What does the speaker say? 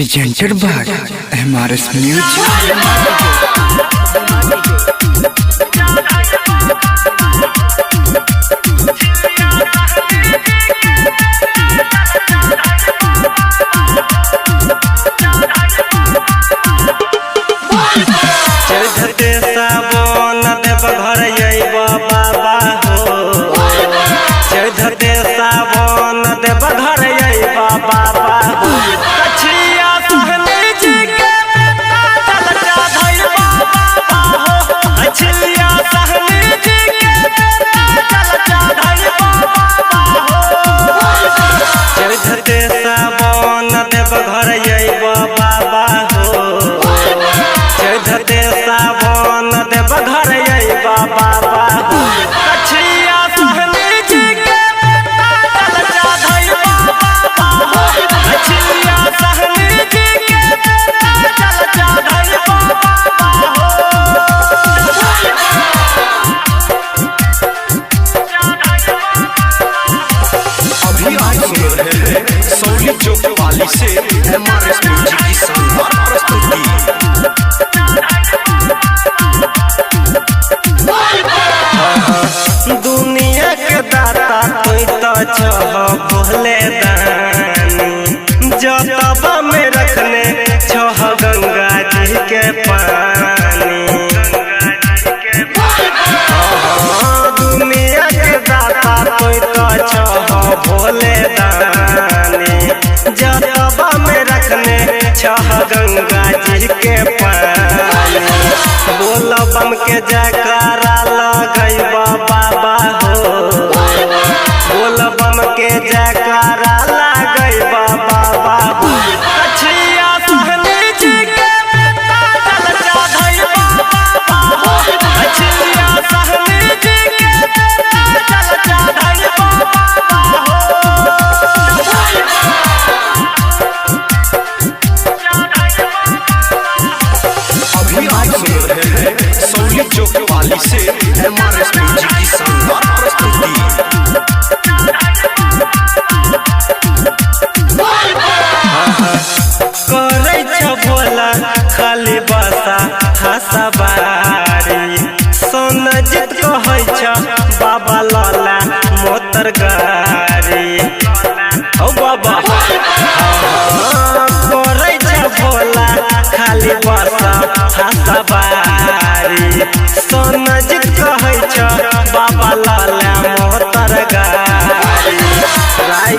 presented by MRS Music. से MRS music की शानदार प्रस्तुति। दुनिया के दाता कोई तो छह भोले दानी जतबा में रखने छह गंगा जी के पानी। दुनिया के दाता कोई तो छह भोले दानी जतबा में रखने छह गंगा जी के पानी। बोल बम के जयकारा लगैबा बाबा हो, बोल बम के जयकारा लगैबा बाबा हो। कछिया सहनी जी के चल चढ़ैबा बाबा हो, कछिया सहनी जी के चल चढ़ैबा बाबा हो। अभी आप सुन रहे हैं सौली चौक वाली से MRS म्यूजिक की शानदार प्रस्तुति। करे छ भोला खाली बसा हसबारी सोन जित कहै छ बाबा लाला मोतर गारी। ओ बाबा करे छ भोला खाली बसा हसबारी सोन जित कहै छ बाबा लाला मोतर गारी। राई